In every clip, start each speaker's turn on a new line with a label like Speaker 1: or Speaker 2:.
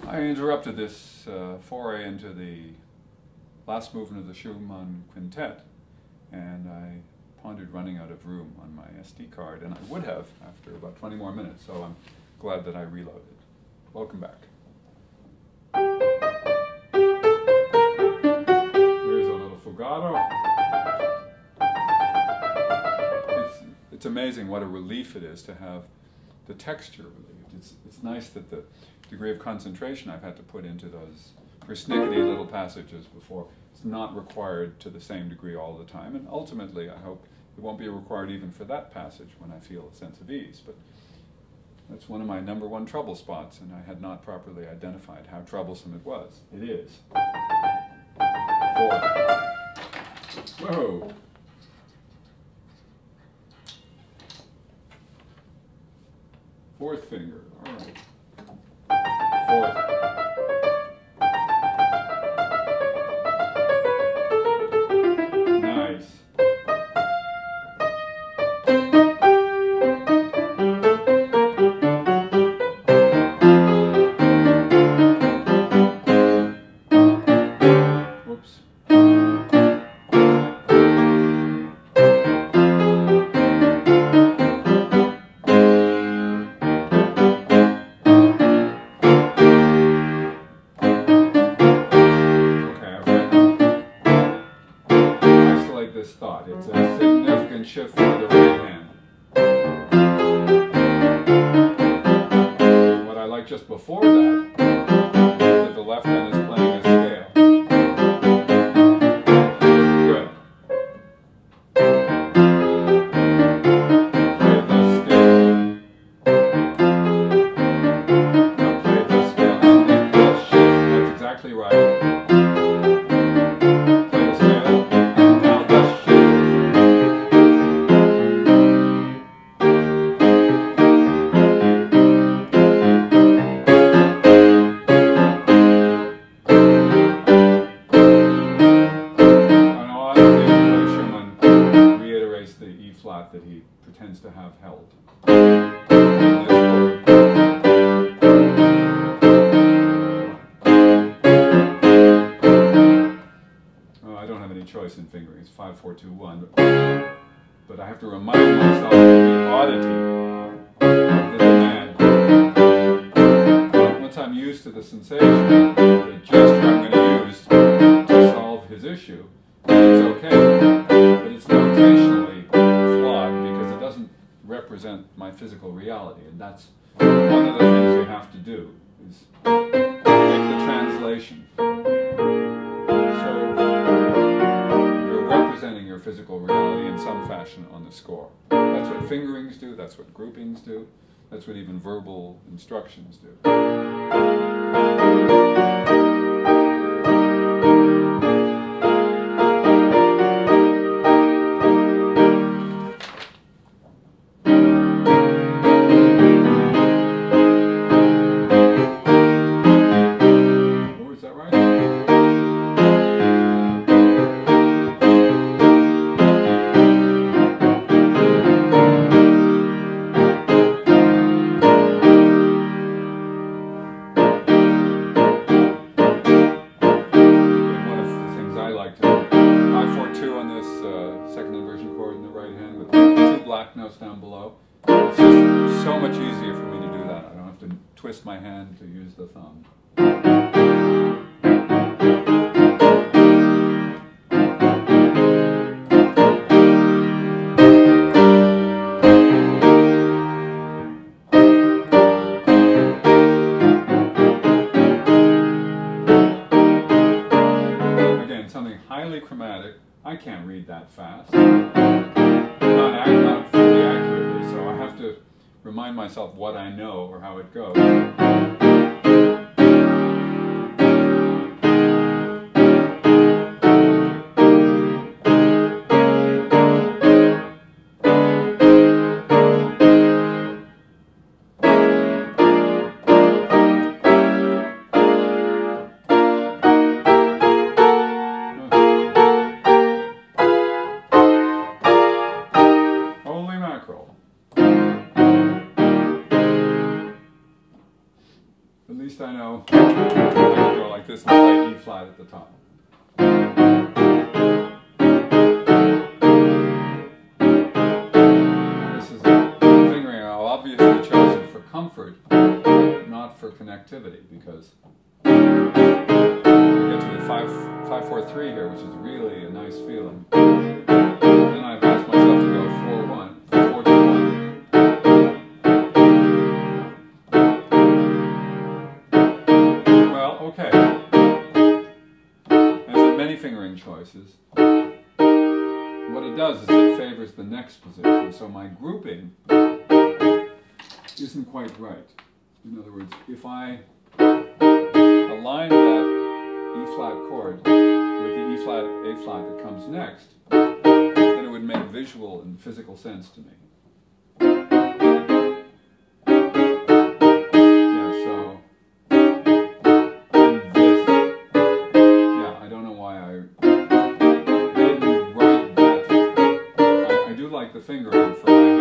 Speaker 1: I interrupted this foray into the last movement of the Schumann Quintet, and I pondered running out of room on my SD card, and I would have after about 20 more minutes, so I'm glad that I reloaded. Welcome back. Here's a little fugato. It's amazing what a relief it is to have the texture relieved. It's nice that the degree of concentration I've had to put into those persnickety little passages before is not required to the same degree all the time, and ultimately I hope it won't be required even for that passage when I feel a sense of ease. But that's one of my #1 trouble spots, and I had not properly identified how troublesome it was. It is. Fourth. Whoa! Fourth finger, all right. Fourth. Nice. Whoops. This thought. It's a significant shift for the right hand. What I like just before that is that the left hand is playing a scale. Good. Play the scale. Now play the scale and then just shift. That's exactly right. The E flat that he pretends to have held. Oh, I don't have any choice in fingering. It's 5, 4, 2, 1. But I have to remind myself of the oddity of the demand. Once I'm used to the sensation, the gesture I'm going to use to solve his issue, it's okay. But it's notationally flawed because it doesn't represent my physical reality, and that's one of the things you have to do, is make the translation. So you're representing your physical reality in some fashion on the score. That's what fingerings do, that's what groupings do, that's what even verbal instructions do. Second inversion chord in the right hand with 2 black notes down below. It's just so much easier for me to do that. I don't have to twist my hand to use the thumb. Again, something highly chromatic. I can't read that fast. Not fully accurately, so I have to remind myself what I know or how it goes. least I know I can go like this and play E flat at the top. This is a fingering I've obviously chosen for comfort, not for connectivity, because we get to the 5-4-3 here, which is really a nice feeling. Then I've asked myself to go 4-1, 4-2-1. Well, okay. There's many fingering choices. What it does is it favors the next position, so my grouping isn't quite right. In other words, if I align that E flat chord with the E flat, A flat that comes next, then it would make visual and physical sense to me. Yeah, so in this, yeah, I don't know why I didn't write that. I do like the fingering for my hand.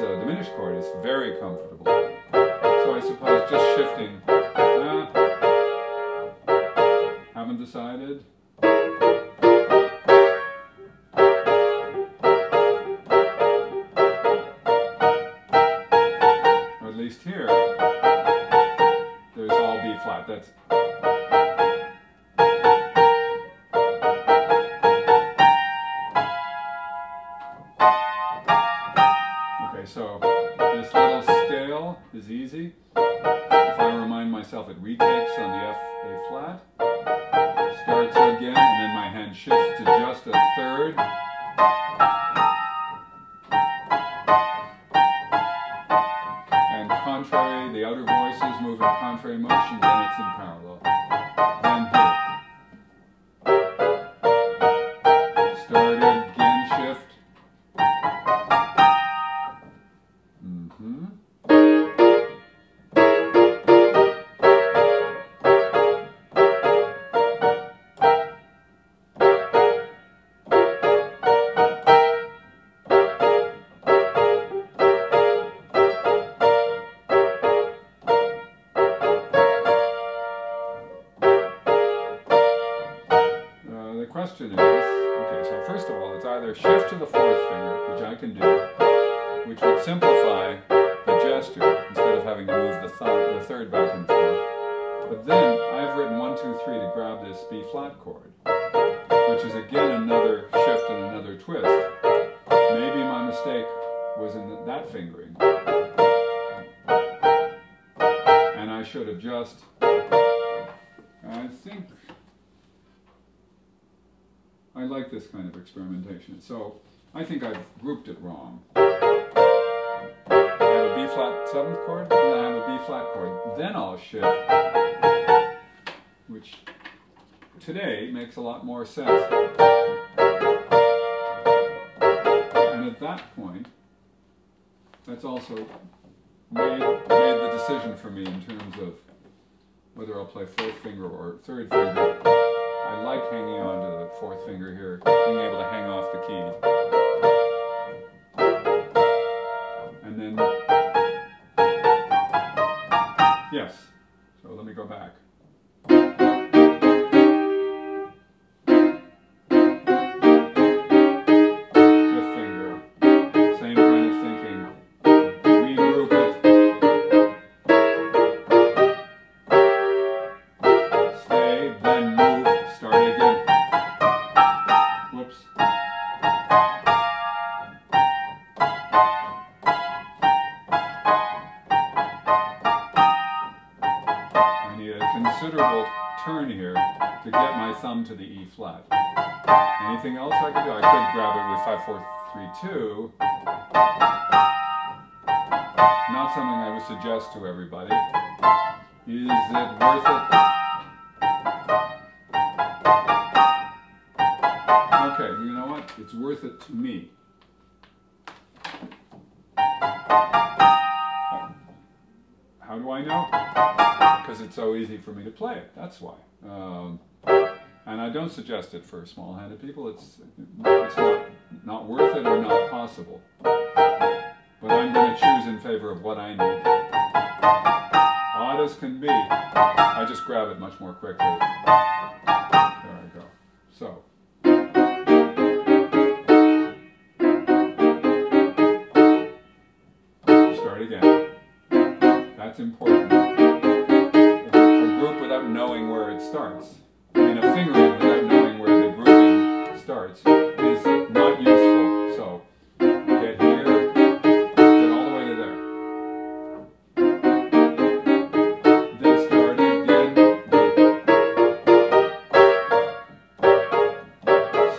Speaker 1: Diminished chord is very comfortable. So I suppose just shifting, haven't decided. Or at least here, there's all B flat. That's so this little scale is easy. If I remind myself, it retakes on the F, A flat, starts again, and then my hand shifts to just a third. And contrary, the outer voices move in contrary motion, then it's in parallel. Then here. Start again, shift. The question is, okay, so first of all, it's either shift to the fourth finger, which I can do, which would simplify the gesture instead of having to move the third back and forth. But then I've written 1, 2, 3 to grab this B flat chord, which is again another shift and another twist. Maybe my mistake was in that fingering, and I should have just, I think, I like this kind of experimentation. So I think I've grouped it wrong. I have a B flat 7th chord, and then I have a B flat chord. Then I'll shift, which today makes a lot more sense. And at that point, that's also made the decision for me in terms of whether I'll play fourth finger or third finger. I like hanging on to the fourth finger here, being able to hang off the keys. And then, yes, so let me go back. Fifth finger, same kind of thinking. Regroup it. Stay, then move. Start again. Whoops. I need a considerable turn here to get my thumb to the E flat. Anything else I could do? I could grab it with 5-4-3-2. Not something I would suggest to everybody. Is it worth it? Okay, you know what? It's worth it to me. How do I know? Because it's so easy for me to play it, that's why. And I don't suggest it for small-handed people. It's not worth it or not possible. But I'm going to choose in favor of what I need. Odd as can be, I just grab it much more quickly. There I go. So. Start again. That's important. A group without knowing where it starts, I mean a fingering without knowing where the grouping starts, is not useful. So, get here, get all the way to there. Then start again.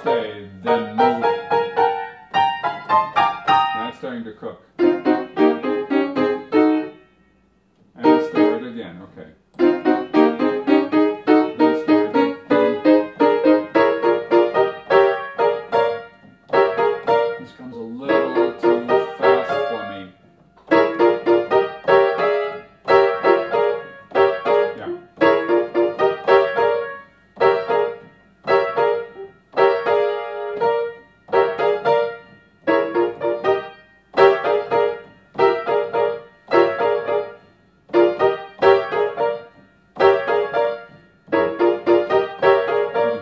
Speaker 1: Stay, then move. Now it's starting to cook. And start again, okay. Then start again. This comes a little too fast for me. Yeah.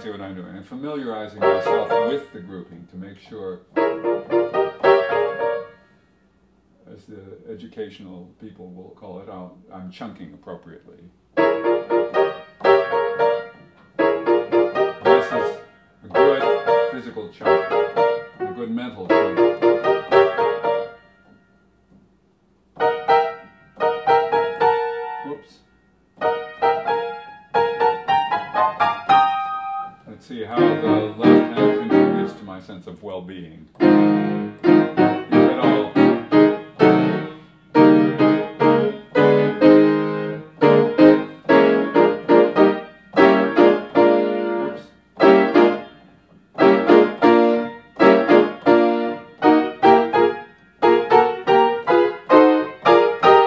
Speaker 1: See what I'm doing, and familiarizing myself with the grouping to make sure, as the educational people will call it, I'm chunking appropriately. This is a good physical chunk, a good mental chunk. Oops. Let's see how the left hand contributes to my sense of well-being, if at all. Oops.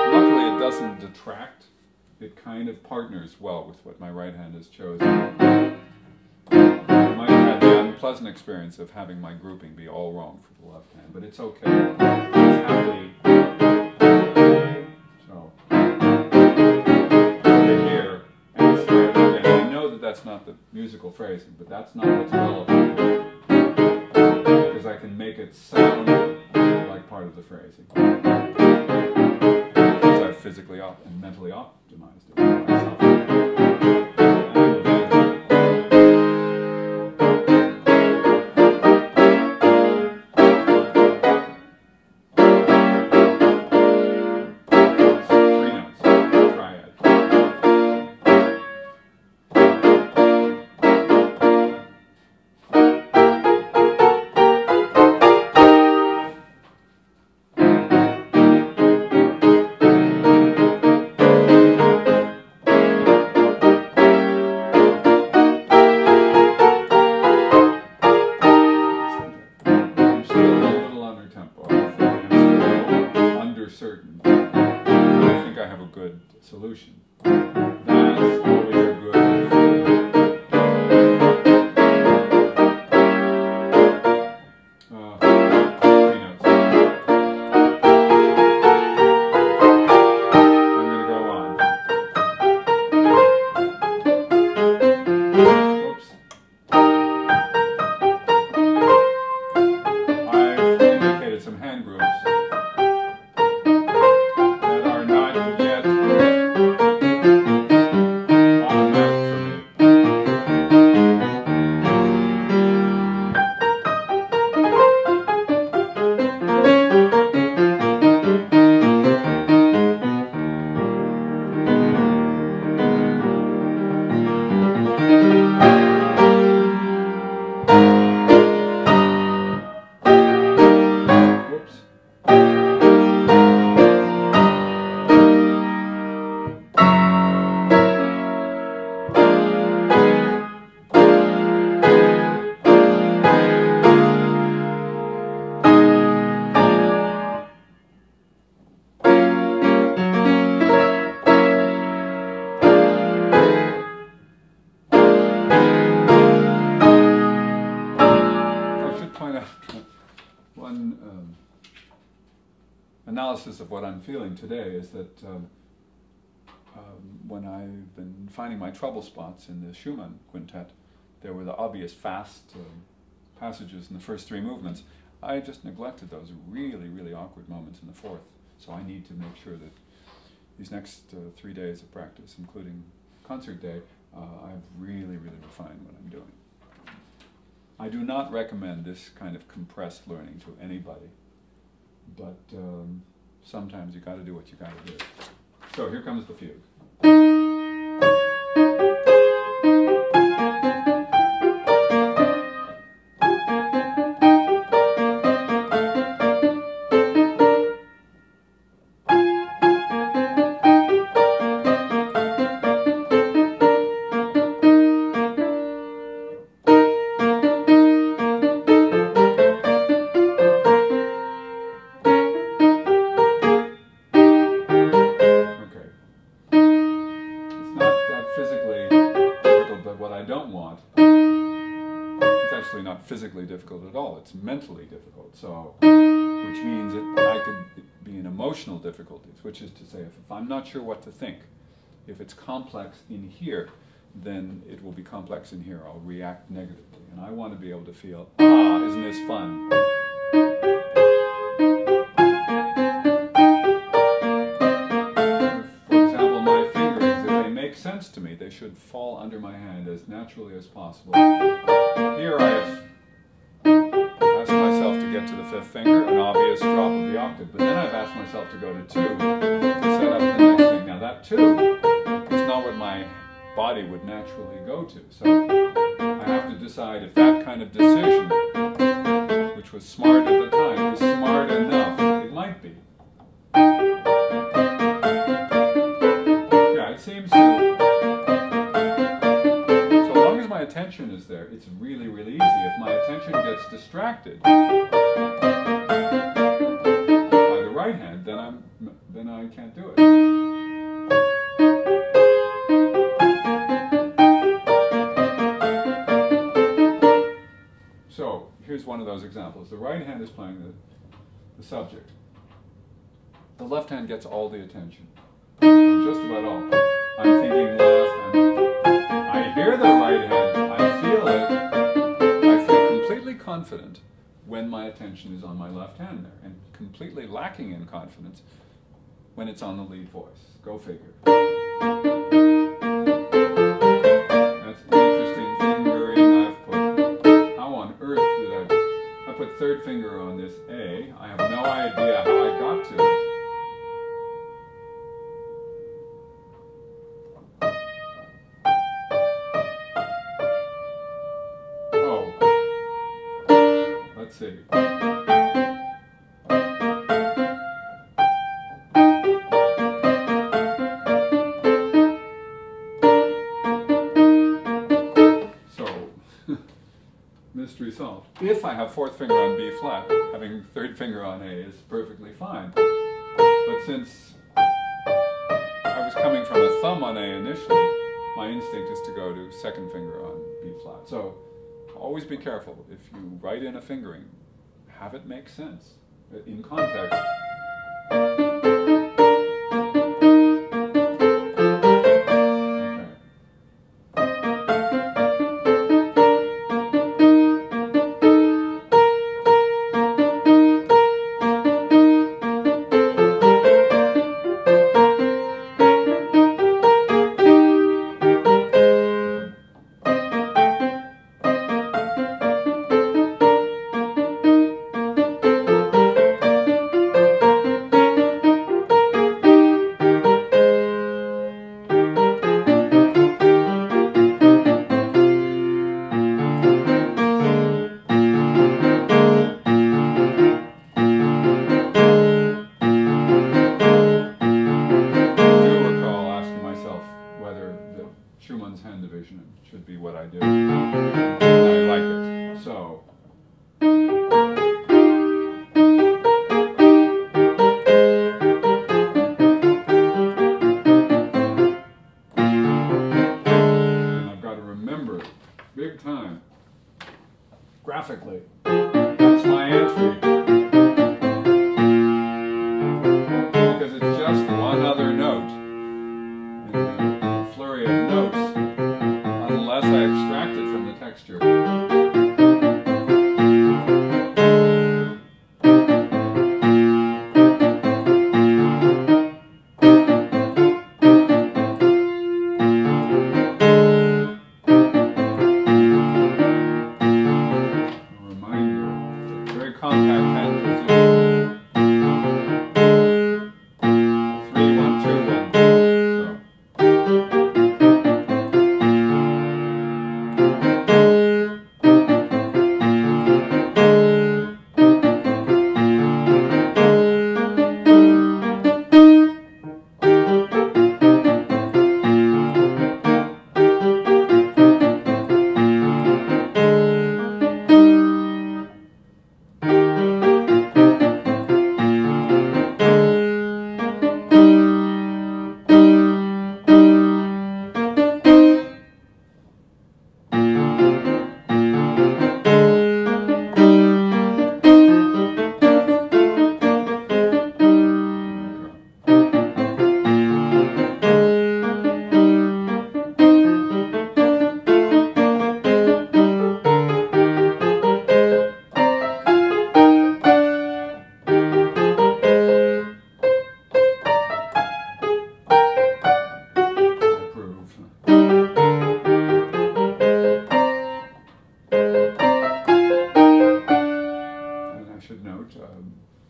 Speaker 1: Luckily it doesn't detract. It kind of partners well with what my right hand has chosen. I might have had the unpleasant experience of having my grouping be all wrong for the left hand, but it's okay. It's happy. So, over here, and start again. I know that that's not the musical phrasing, but that's not what's relevant. Because I can make it sound like part of the phrasing. Because I've physically and mentally optimized it for myself. Certain. I think I have a good solution. That's always a good feeling. Three notes. I'm going to go on. Oops. I've indicated some hand grooves that are not yet one analysis of what I'm feeling today is that when I've been finding my trouble spots in the Schumann Quintet, there were the obvious fast passages in the first three movements. I just neglected those really, really awkward moments in the fourth. So I need to make sure that these next 3 days of practice, including concert day, I've really, really refined what I'm doing. I do not recommend this kind of compressed learning to anybody, but sometimes you got to do what you got to do. So here comes the fugue. Physically difficult at all, it's mentally difficult, so, which means that I could be in emotional difficulties, which is to say, if I'm not sure what to think, if it's complex in here, then it will be complex in here, I'll react negatively, and I want to be able to feel, isn't this fun? For example, my fingerings, if they make sense to me, they should fall under my hand as naturally as possible. Here I have asked myself to get to the fifth finger, an obvious drop of the octave, but then I've asked myself to go to 2 to set up the next thing. Now that 2 is not what my body would naturally go to, so I have to decide if that kind of decision, which was smart at the time, is smart enough. It might be. Yeah, it seems to. Attention is there, it's really, really easy. If my attention gets distracted by the right hand, then I can't do it. So here's one of those examples. The right hand is playing the subject. The left hand gets all the attention, or just about all. I'm thinking left, and I hear the right hand. I feel completely confident when my attention is on my left hand there, and completely lacking in confidence when it's on the lead voice. Go figure. That's an interesting fingering I've put. How on earth did I put third finger on this A. I have no idea how I got to it. Let's see. So, mystery solved. If I have fourth finger on B flat, having third finger on A is perfectly fine. But since I was coming from a thumb on A initially, my instinct is to go to second finger on B flat. So, always be careful. If you write in a fingering, have it make sense in context.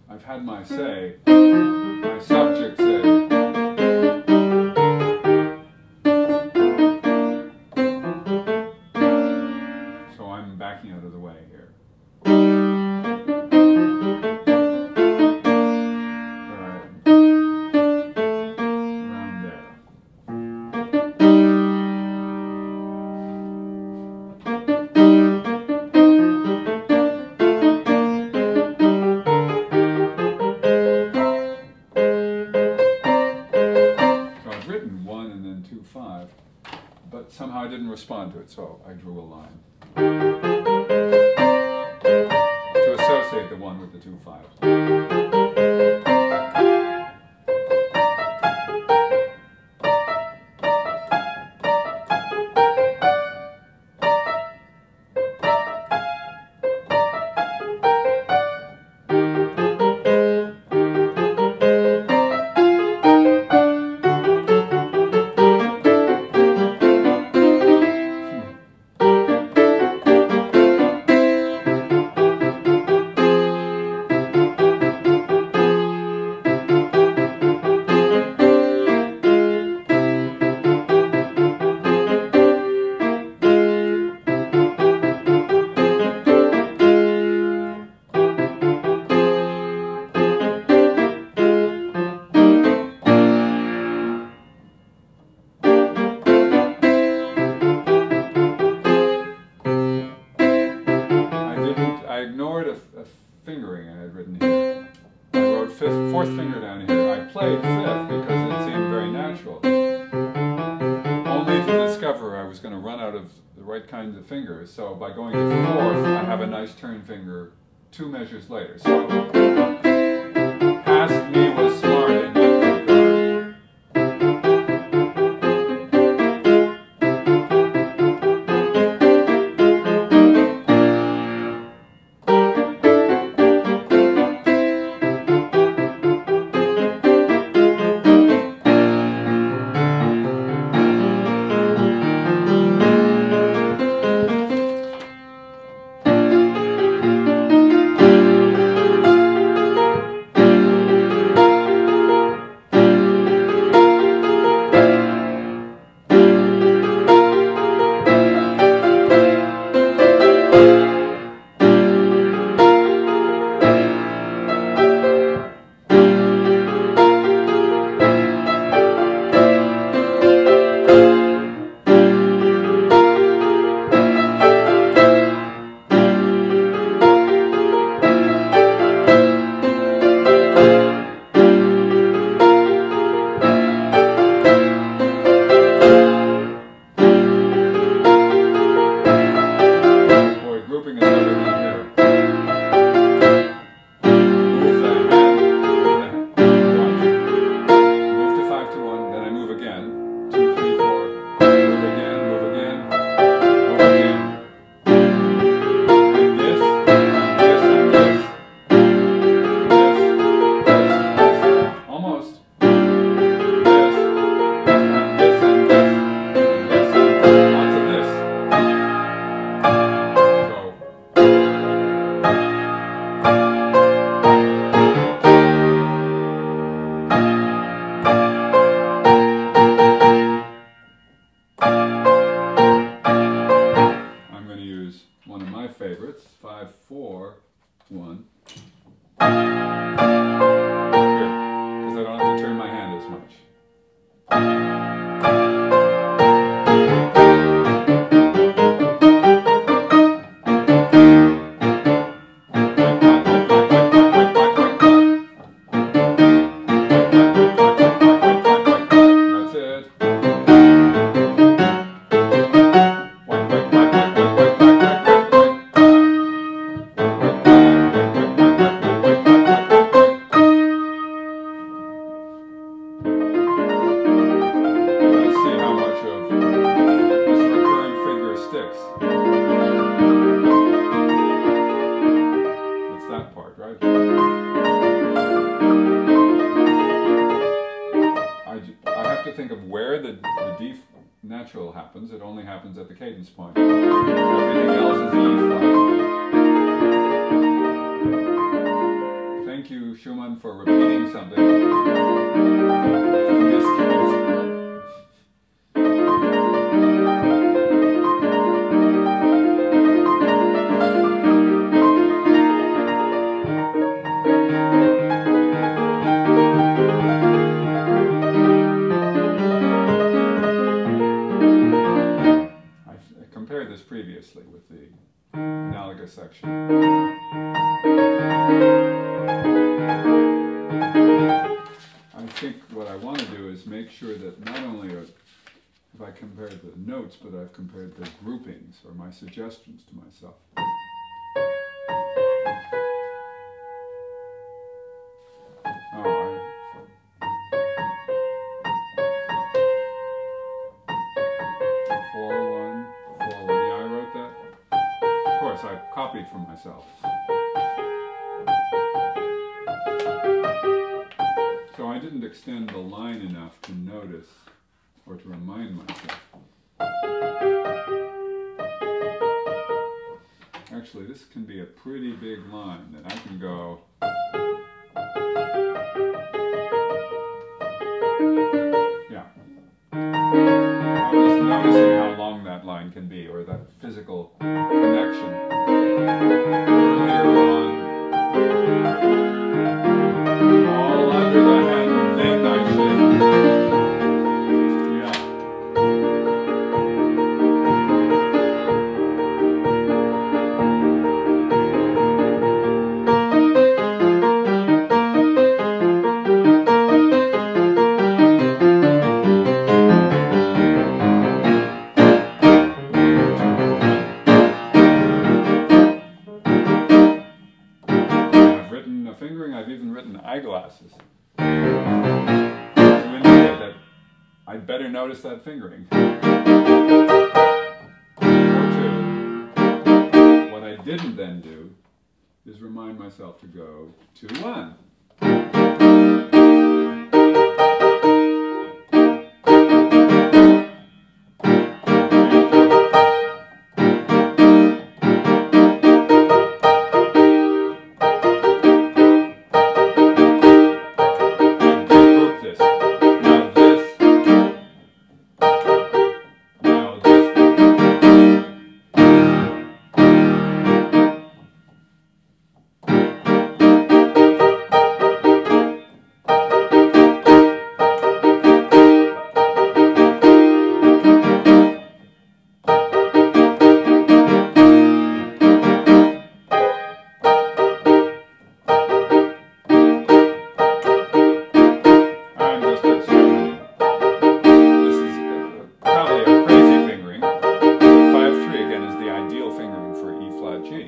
Speaker 1: I've had my say, my subject say. So I'm backing out of the way here. Around there. But somehow I didn't respond to it, so I drew a line to associate the 1 with the 2 5s. Fingering I had written here. I wrote fourth finger down here. I played 5th because it seemed very natural. Only to discover I was going to run out of the right kinds of fingers. So by going to 4th, I have a nice turn finger 2 measures later. So past me was smart in that regard. favorites, 5, 4, 1. Here, because I don't have to turn my hand as much. That's that part, right? I have to think of where the D natural happens. It only happens at the cadence point. Everything else is E flat. Thank you. you, Schumann, for repeating something in this case. I compared this previously with the analogous section. I think what I want to do is make sure that not only have I compared the notes, but I've compared the groupings or my suggestions to myself. I copied from myself. So I didn't extend the line enough to notice or to remind myself. Actually, this can be a pretty big line that I can go. Yeah. I was noticing how long that line can be, or that physical connection earlier on. All under the head, then I shift. Yeah. I've even written eyeglasses to indicate that I'd better notice that fingering. Or two, what I didn't then do is remind myself to go 2-1.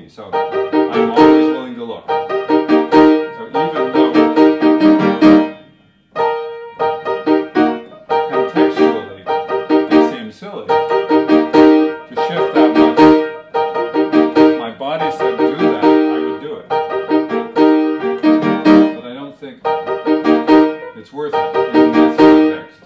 Speaker 1: So I'm always willing to look. So even though contextually it seems silly to shift that much, if my body said do that, I would do it. But I don't think it's worth it in this context.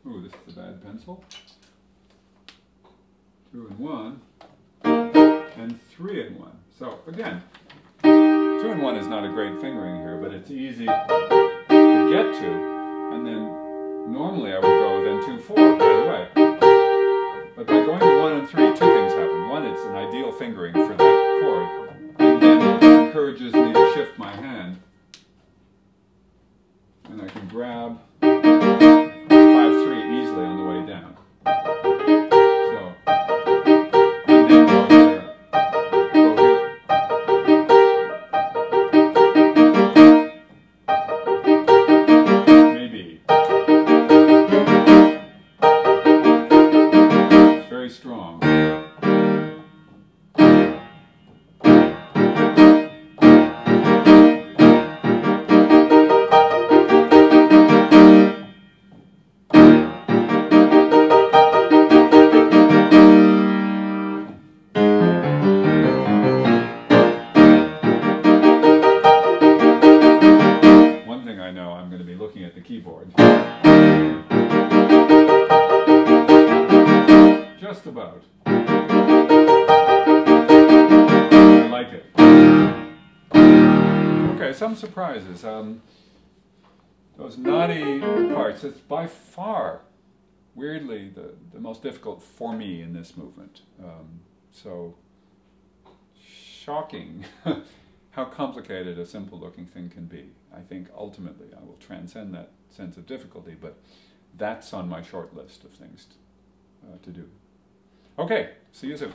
Speaker 1: Ooh, this is a bad pencil. 2 and 1, and 3 and 1. So again, 2 and 1 is not a great fingering here, but it's easy to get to. And then normally I would go then 2-4 right away. But by going to 1 and 3, two things happen. One, it's an ideal fingering for that chord, and then it encourages me to shift my hand, and I can grab 5-3 easily on the way down. So, and then go here. Maybe. It's very strong. looking at the keyboard. Just about. I like it. Okay, some surprises. Those naughty parts, it's by far, weirdly, the most difficult for me in this movement. So, shocking how complicated a simple-looking thing can be. I think ultimately I will transcend that sense of difficulty, but that's on my short list of things to do. Okay, see you soon.